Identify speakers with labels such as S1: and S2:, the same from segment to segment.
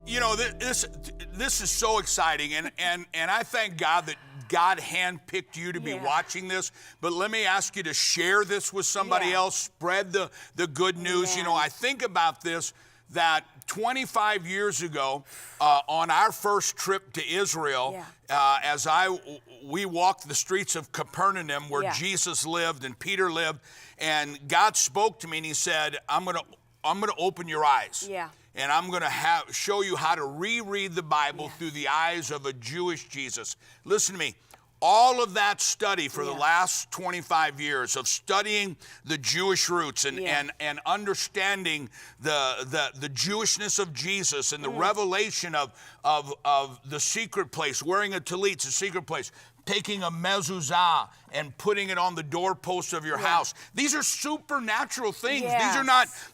S1: You know, this is so exciting, and I thank God that God handpicked you to be watching this. But let me ask you to share this with somebody else, spread the good news.
S2: Amen.
S1: You know, I think about this, that 25 years ago, on our first trip to Israel, as we walked the streets of Capernaum where Jesus lived and Peter lived, and God spoke to me and he said, I'm gonna open your eyes.
S2: Yeah.
S1: And I'm going to show you how to reread the Bible through the eyes of a Jewish Jesus. Listen to me. All of that study for the last 25 years of studying the Jewish roots and understanding the Jewishness of Jesus and the revelation of the secret place, wearing a tallit, the secret place, taking a mezuzah and putting it on the doorpost of your house. These are supernatural things.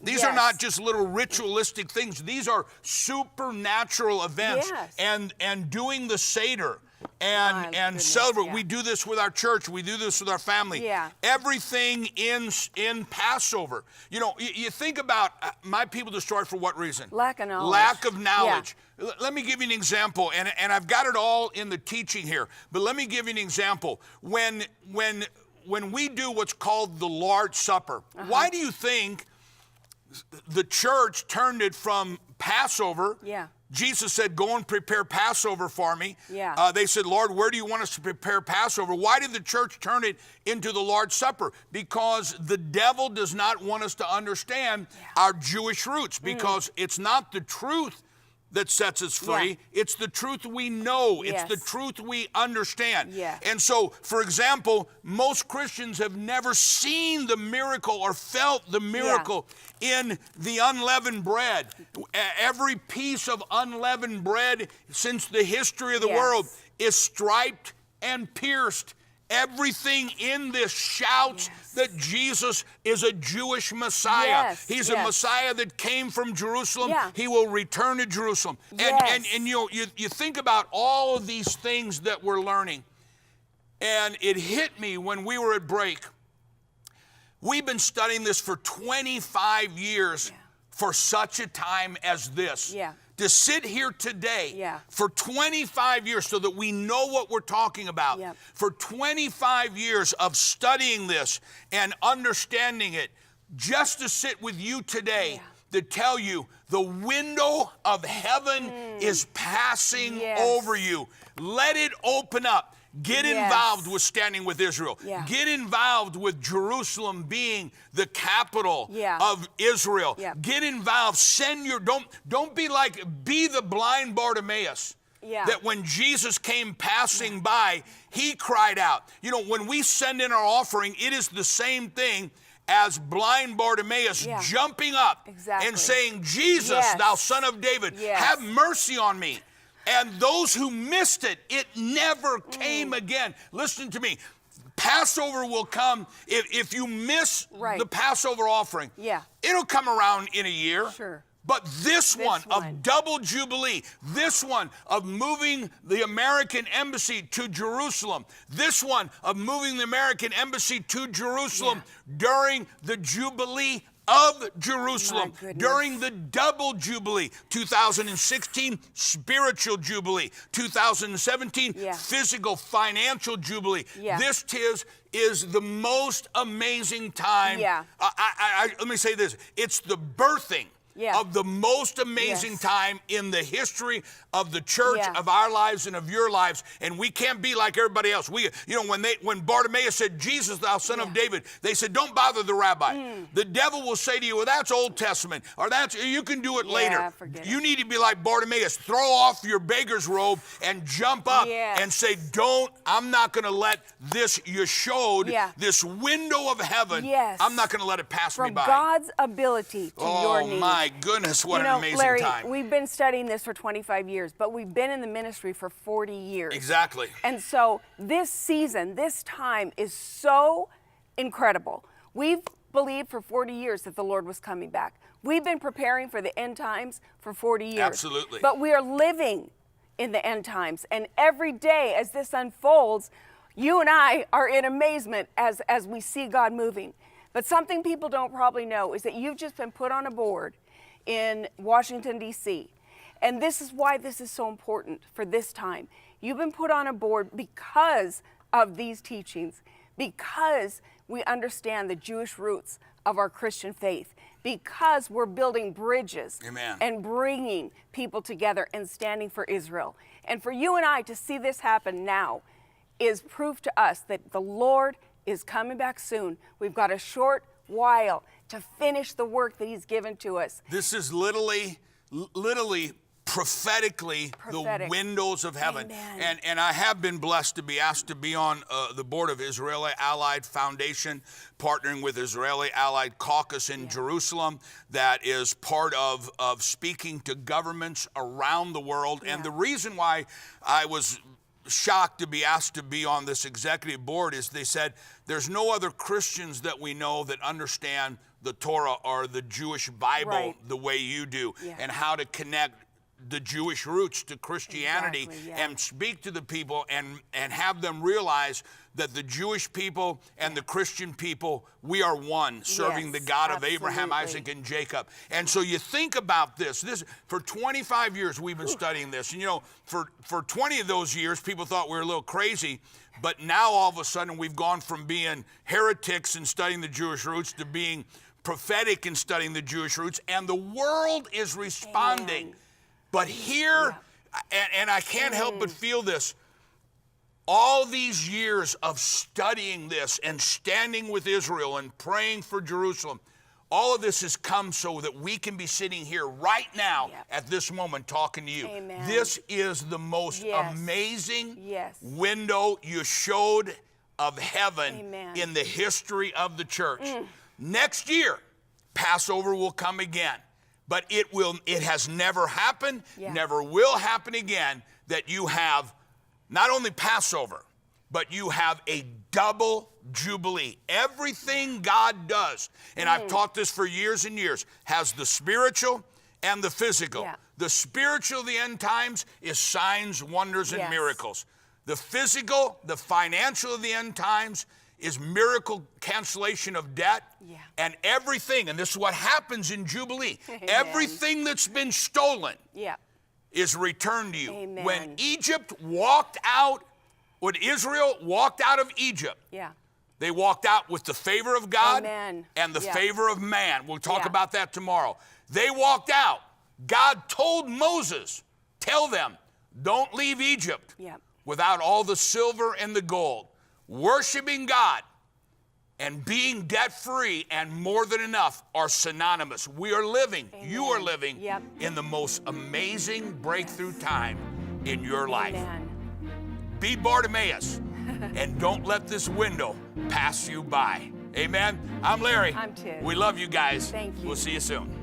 S1: These are not just little ritualistic things. These are supernatural events. And doing the Seder and celebrate. We do this with our church. We do this with our family. Everything in Passover. You know, you think about my people destroyed for what reason?
S2: Lack of knowledge.
S1: Lack of knowledge. Let me give you an example, and I've got it all in the teaching here, but let me give you an example. When we do what's called the Lord's Supper, why do you think the church turned it from Passover? Jesus said, go and prepare Passover for me. They said, Lord, where do you want us to prepare Passover? Why did the church turn it into the Lord's Supper? Because the devil does not want us to understand our Jewish roots, because it's not the truth that sets us free. It's the truth we know. It's the truth we understand. And so, for example, most Christians have never seen the miracle or felt the miracle in the unleavened bread. Every piece of unleavened bread since the history of the world is striped and pierced. Everything in this shouts that Jesus is a Jewish Messiah. He's a Messiah that came from Jerusalem. He will return to Jerusalem. And you think about all of these things that we're learning. And it hit me when we were at break. We've been studying this for 25 years for such a time as this. To sit here today for 25 years so that we know what we're talking about. For 25 years of studying this and understanding it, just to sit with you today to tell you the window of heaven is passing over you. Let it open up. Get involved with standing with Israel. Get involved with Jerusalem being the capital of Israel. Get involved. Send your, don't be the blind Bartimaeus. That when Jesus came passing by, he cried out. You know, when we send in our offering, it is the same thing as blind Bartimaeus jumping up and saying, Jesus, thou son of David, have mercy on me. And those who missed it, it never came again. Listen to me. Passover will come. If you miss the Passover offering, it'll come around in a year. But this one of double jubilee, this one of moving the American embassy to Jerusalem, this one of moving the American embassy to Jerusalem during the Jubilee of Jerusalem, during the double jubilee, 2016 spiritual jubilee, 2017 physical financial jubilee. This is the most amazing time. Let me say this, it's the birthing of the most amazing time in the history of the church, of our lives and of your lives. And we can't be like everybody else. When Bartimaeus said, Jesus, thou son of David, they said, don't bother the rabbi. The devil will say to you, well, that's Old Testament, or you can do it later. You need to be like Bartimaeus. Throw off your beggar's robe and jump up and say, I'm not going to let this Yeshod, this window of heaven, I'm not going to let it pass me by.
S2: From God's ability to your need.
S1: Oh my goodness, what an amazing
S2: Larry,
S1: time.
S2: We've been studying this for 25 years, but we've been in the ministry for 40 years.
S1: Exactly.
S2: And so this season, this time is so incredible. We've believed for 40 years that the Lord was coming back. We've been preparing for the end times for 40 years.
S1: Absolutely.
S2: But we are living in the end times. And every day as this unfolds, you and I are in amazement as we see God moving. But something people don't probably know is that you've just been put on a board in Washington, D.C., And this is why this is so important for this time. You've been put on a board because of these teachings, because we understand the Jewish roots of our Christian faith, because we're building bridges
S1: Amen.
S2: and bringing people together and standing for Israel. And for you and I to see this happen now is proof to us that the Lord is coming back soon. We've got a short while to finish the work that he's given to us.
S1: This is literally prophetically the windows of heaven.
S2: Amen.
S1: And I have been blessed to be asked to be on the board of Israeli Allied Foundation, partnering with Israeli Allied Caucus in Jerusalem, that is part of speaking to governments around the world. And the reason why I was shocked to be asked to be on this executive board is they said there's no other Christians that we know that understand the Torah or the Jewish Bible the way you do, and how to connect the Jewish roots to Christianity and speak to the people and have them realize that the Jewish people and the Christian people, we are one, serving the God of Abraham, Isaac, and Jacob. And so you think about this. For 25 years we've been studying this. And you know, for 20 of those years, people thought we were a little crazy. But now all of a sudden we've gone from being heretics and studying the Jewish roots to being prophetic and studying the Jewish roots. And the world is responding.
S2: Amen.
S1: But here, and I can't help but feel this, all these years of studying this and standing with Israel and praying for Jerusalem, all of this has come so that we can be sitting here right now at this moment talking to you.
S2: Amen.
S1: This is the most amazing window you showed of heaven in the history of the church. Next year, Passover will come again. But it has never happened, never will happen again, that you have not only Passover, but you have a double jubilee. Everything God does, and I've taught this for years and years, has the spiritual and the physical. The spiritual of the end times is signs, wonders, and miracles. The physical, the financial of the end times is miracle cancellation of debt, and everything, and this is what happens in Jubilee, everything that's been stolen is returned to you. When Egypt walked out, when Israel walked out of Egypt, they walked out with the favor of God and the favor of man. We'll talk about that tomorrow. They walked out. God told Moses, tell them, don't leave Egypt without all the silver and the gold. Worshiping God and being debt-free and more than enough are synonymous. We are living, you are living in the most amazing breakthrough time in your life. Be Bartimaeus and don't let this window pass you by. Amen. I'm Larry.
S2: I'm Tiz.
S1: We love you guys.
S2: Thank you.
S1: We'll see you soon.